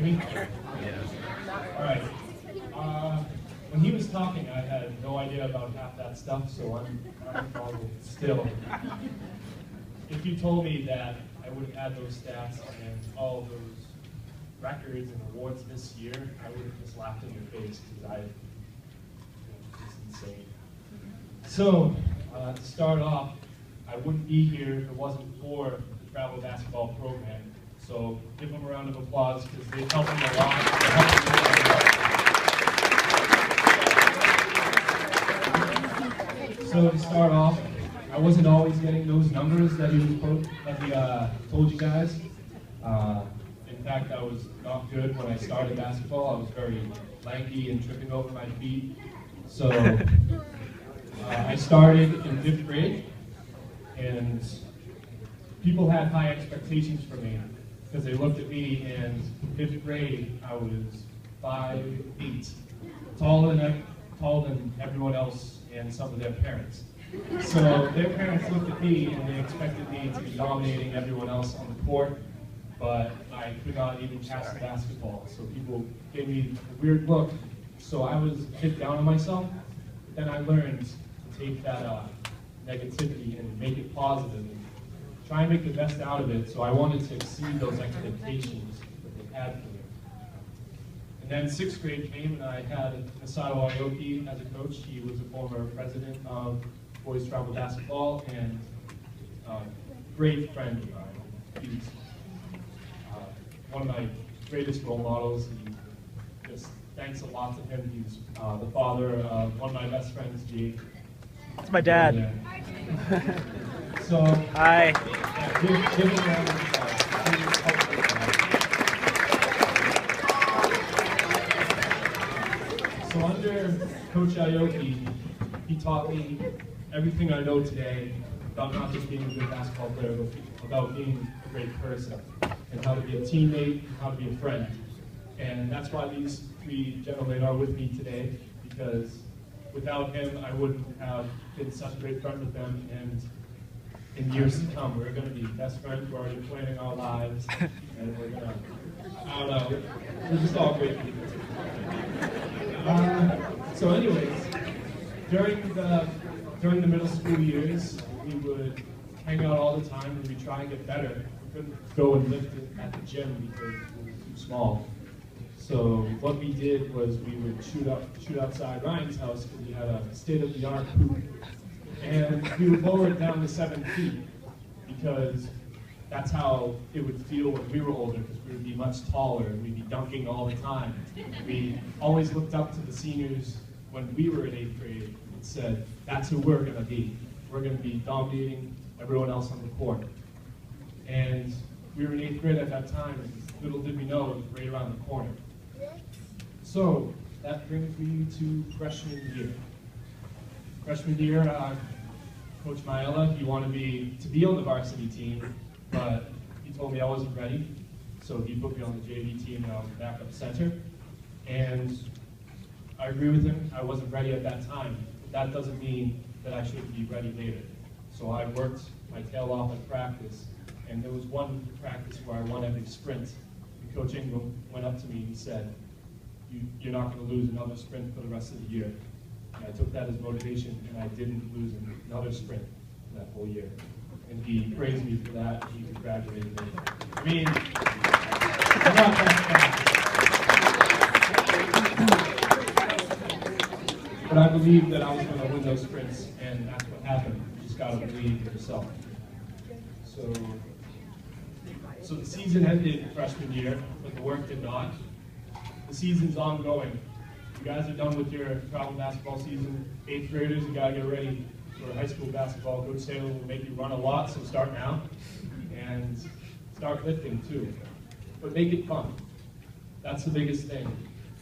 hear me? All right. When he was talking, I had no idea about half that stuff, so I'm following still. If you told me that I would have had those stats and all those records and awards this year, I would have just laughed in your face because it's insane. So, to start off, I wouldn't be here if it wasn't for the travel basketball program. So give them a round of applause because they've helped me a lot. So to start off, I wasn't always getting those numbers that he told you guys. In fact, I was not good when I started basketball. I was very lanky and tripping over my feet. So I started in 5th grade, and people had high expectations for me because they looked at me, and in 5th grade, I was 5'8", taller than everyone else and some of their parents. So their parents looked at me and they expected me to be dominating everyone else on the court, but I could not even pass the basketball. So people gave me a weird look. So I was a bit down on myself. But then I learned to take that negativity and make it positive and try and make the best out of it. So I wanted to exceed those expectations that they had for me. And then 6th grade came, and I had Masato Aoki as a coach. He was a former president of boys travel basketball and a great friend of mine. He's one of my greatest role models. He just thanks a lot to him. He's the father of one of my best friends, Jake. That's my dad. So, hi. Yeah, give him a round of applause. So under Coach Aoki, he taught me everything I know today about not just being a good basketball player, but about being a great person, and how to be a teammate, and how to be a friend. And that's why these 3 gentlemen are with me today, because without him, I wouldn't have been such a great friend with them, and in years to come, we're going to be best friends. We're already planning our lives, and we're going to, I don't know, we're just all great people. So anyways, during the middle school years, we would hang out all the time and we'd try and get better. We couldn't go and lift it at the gym because it was too small. So what we did was we would shoot outside Ryan's house because he had a state-of-the-art hoop. And we would lower it down to 7 feet because that's how it would feel when we were older, because we would be much taller and we'd be dunking all the time. We always looked up to the seniors when we were in 8th grade and said, that's who we're going to be. We're going to be dominating everyone else on the court. And we were in 8th grade at that time, and little did we know it was right around the corner. So that brings me to freshman year. Freshman year, Coach Maella, he wanted me to be on the varsity team, but he told me I wasn't ready, so he put me on the JV team and I was backup center. And I agree with him, I wasn't ready at that time. But that doesn't mean that I shouldn't be ready later. So I worked my tail off at practice, and there was one practice where I won every sprint. And Coach Ingram went up to me and he said, you're not going to lose another sprint for the rest of the year. And I took that as motivation, and I didn't lose another sprint that whole year. And he praised me for that, and he congratulated me. I mean, I'm not that fast. But I believed that I was going to win those sprints, and that's what happened. You just got to believe in yourself. So the season ended freshman year, but the work did not. The season's ongoing. You guys are done with your travel basketball season. 8th graders, you gotta get ready for high school basketball. Coach Taylor will make you run a lot, so start now. And start lifting too. But make it fun. That's the biggest thing.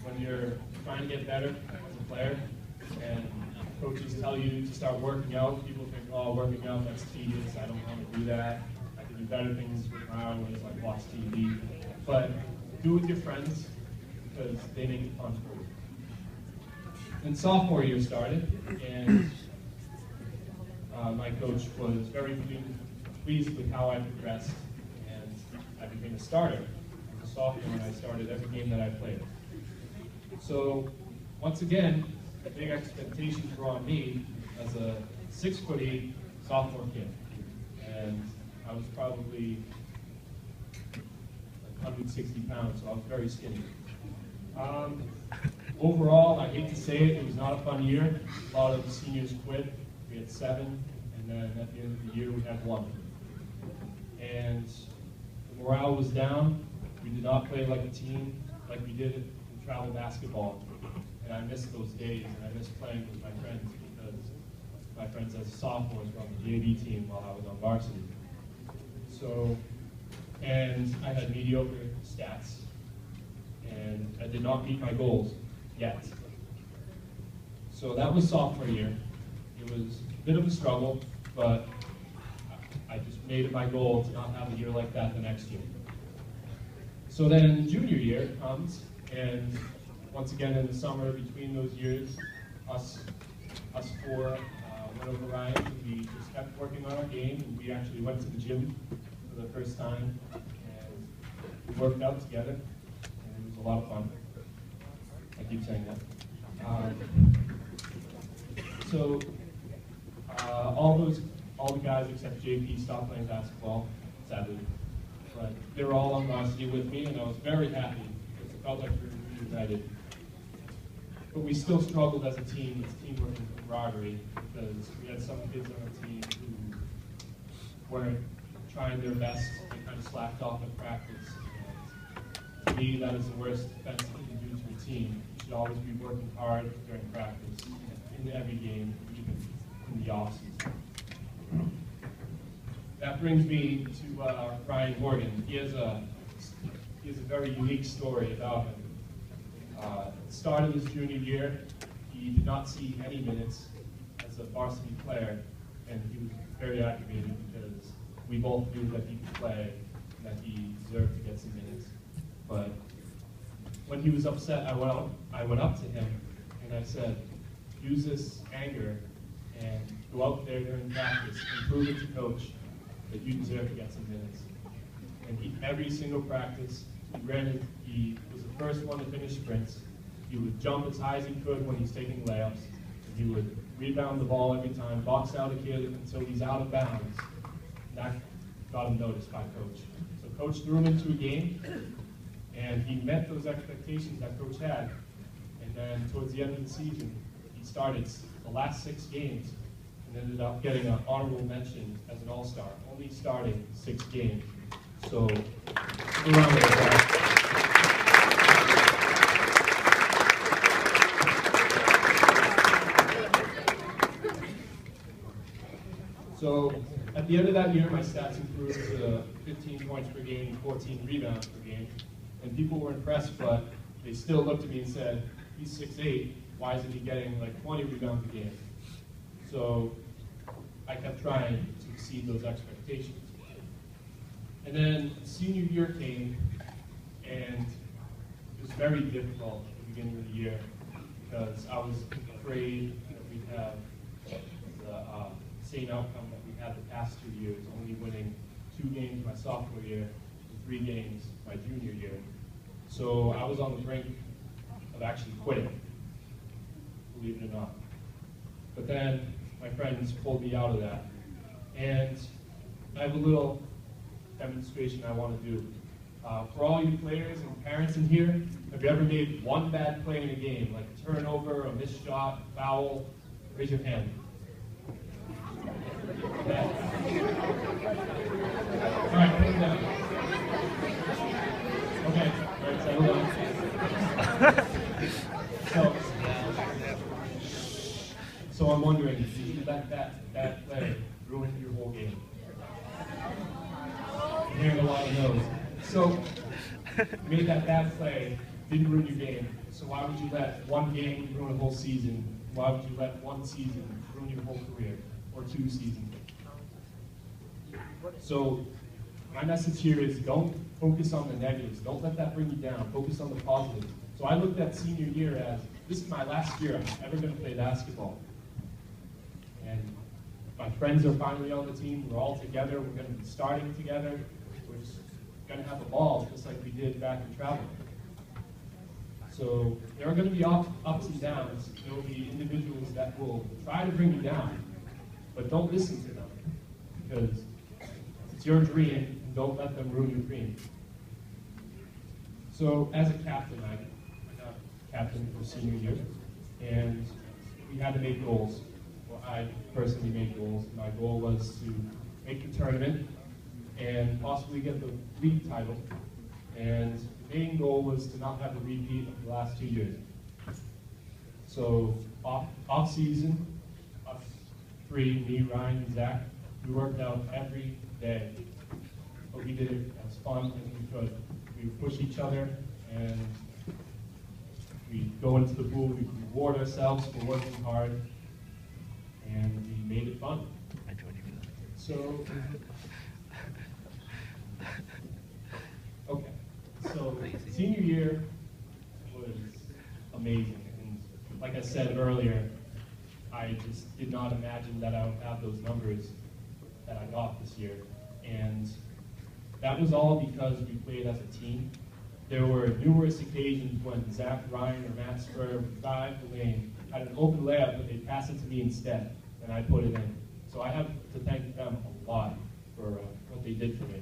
When you're trying to get better as a player, and coaches tell you to start working out, people think, oh, working out, that's tedious, I don't want to do that. I can do better things with my hours, like watch TV. But do it with your friends, because they make it fun for you. Then sophomore year started, and my coach was very pleased with how I progressed, and I became a starter as a sophomore and I started every game that I played. So once again, the big expectations were on me as a 6'8" sophomore kid. And I was probably like 160 pounds, so I was very skinny. Overall, I hate to say it, it was not a fun year. A lot of the seniors quit. We had 7, and then at the end of the year, we had 1. And the morale was down. We did not play like a team like we did in travel basketball. And I missed those days, and I missed playing with my friends because my friends as sophomores were on the JV team while I was on varsity. So, and I had mediocre stats, and I did not meet my goals yet. So that was sophomore year. It was a bit of a struggle, but I just made it my goal to not have a year like that the next year. So then junior year comes, and once again in the summer between those years, us 4 went over Ryan, and we just kept working on our game, and we actually went to the gym for the first time, and we worked out together, and it was a lot of fun. I keep saying that. So all the guys except JP stopped playing basketball, sadly, but they were all on varsity with me, and I was very happy because it felt like we were reunited. But we still struggled as a team, as teamwork and camaraderie, because we had some kids on our team who weren't trying their best and kind of slacked off at practice. And to me, that is the worst offense you can do to a team. You should always be working hard during practice, in every game, even in the off-season. That brings me to Ryan Morgan. He has a very unique story about him. At the start of his junior year, he did not see any minutes as a varsity player, and he was very aggravated because we both knew that he could play and that he deserved to get some minutes. But when he was upset, I went up to him and I said, use this anger and go out there during practice and prove it to coach that you deserve to get some minutes. And every single practice, he was the first one to finish sprints. He would jump as high as he could when he's taking layups. And he would rebound the ball every time, box out a kid until he's out of bounds. That got him noticed by coach. So coach threw him into a game, and he met those expectations that coach had. And then towards the end of the season, he started the last 6 games and ended up getting an honorable mention as an all-star, only starting 6 games. So, a round of applause. So, at the end of that year, my stats improved to 15 points per game, 14 rebounds per game. And people were impressed, but they still looked at me and said, he's 6'8", why isn't he getting like 20 rebounds a game? So, I kept trying to exceed those expectations. And then senior year came, and it was very difficult at the beginning of the year because I was afraid that we'd have the same outcome that we had the past 2 years, only winning 2 games my sophomore year and 3 games my junior year. So I was on the brink of actually quitting, believe it or not. But then my friends pulled me out of that. And I have a little demonstration I want to do. For all you players and parents in here, have you ever made one bad play in a game, like a turnover, a missed shot, foul? Raise your hand. Okay. All right, put it down. Okay, all right, settle down. So I'm wondering, did you let that bad play ruin your whole game? I'm hearing a lot of no's. So, you made that bad play, didn't ruin your game. So why would you let one game ruin a whole season? Why would you let one season ruin your whole career? Or 2 seasons? So, my message here is don't focus on the negatives. Don't let that bring you down. Focus on the positives. So I looked at senior year as, this is my last year I'm ever going to play basketball. And my friends are finally on the team. We're all together. We're going to be starting together. going to have a ball, just like we did back in travel. So there are going to be ups and downs. There will be individuals that will try to bring you down, but don't listen to them, because it's your dream, and don't let them ruin your dream. So as a captain, I got captain for senior year, and we had to make goals. Well, I personally made goals. My goal was to make the tournament and possibly get the league title. And the main goal was to not have a repeat of the last 2 years. So off season, us three, me, Ryan, and Zach, we worked out every day. But we did it as fun as we could. We would push each other, and we go into the pool, we reward ourselves for working hard, and we made it fun. So, okay, so senior year was amazing, and like I said earlier, I just did not imagine that I would have those numbers that I got this year, and that was all because we played as a team. There were numerous occasions when Zach, Ryan, or Matt Spur would drive the lane, had an open layup, but they'd pass it to me instead, and I put it in. So I have to thank them a lot for what they did for me.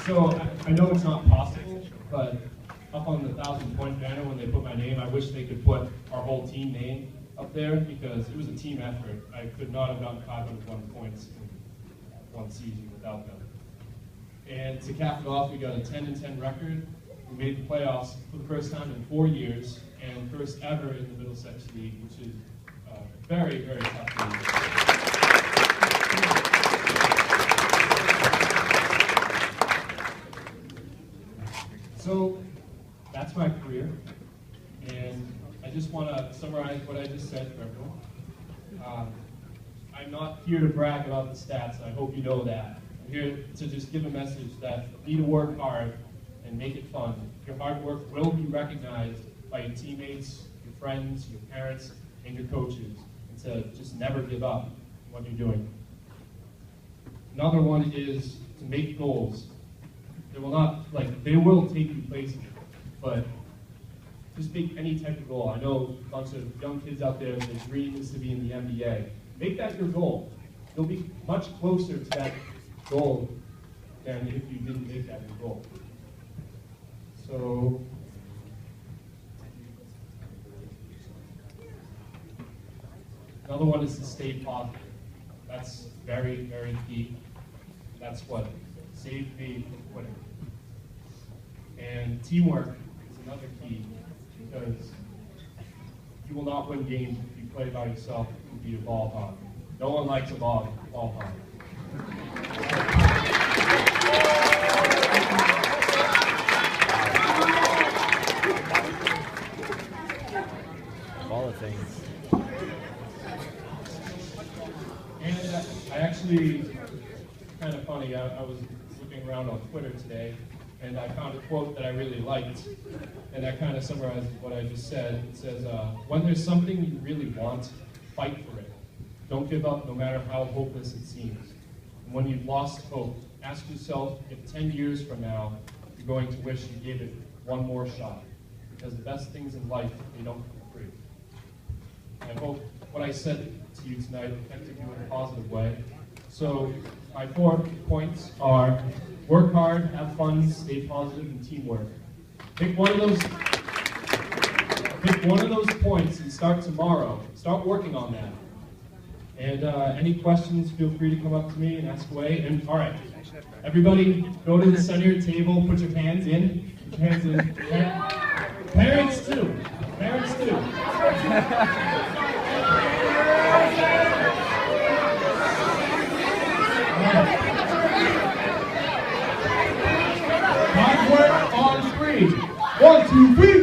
So I know it's not possible, but up on the 1,000-point banner when they put my name, I wish they could put our whole team name up there, because it was a team effort. I could not have gotten 501 points in one season without them. And to cap it off, we got a 10-10 record. We made the playoffs for the first time in 4 years, and first ever in the Middlesex League, which is very, very tough league. So that's my career, and I just want to summarize what I just said for everyone. I'm not here to brag about the stats. I hope you know that. I'm here to just give a message that you need to work hard and make it fun. Your hard work will be recognized by your teammates, your friends, your parents, and your coaches. And to just never give up on what you're doing. Another one is to make goals. They will take you places, but just make any type of goal. I know a bunch of young kids out there, their dream is to be in the NBA. Make that your goal. You'll be much closer to that goal than if you didn't make that your goal. So, another one is to stay positive. That's very, very key. That's what saved me from quitting. And teamwork is another key, because you will not win games if you play by yourself and be a ball hog. No one likes a ball hog. All the things. And I actually, kind of funny, I was looking around on Twitter today, and I found a quote that I really liked, and that kind of summarizes what I just said. It says, when there's something you really want, fight for it. Don't give up no matter how hopeless it seems. And when you've lost hope, ask yourself if 10 years from now, you're going to wish you gave it one more shot. Because the best things in life, they don't come free. I hope what I said to you tonight affected you in a positive way. So my 4 points are: work hard, have fun, stay positive, and teamwork. Pick one of those points and start tomorrow. Start working on that. And any questions, feel free to come up to me and ask away. And all right, everybody, go to the center of the table. Put your hands in. Put your hands in. Parents too. Parents too. Hard work on 3. 1, 2, 3.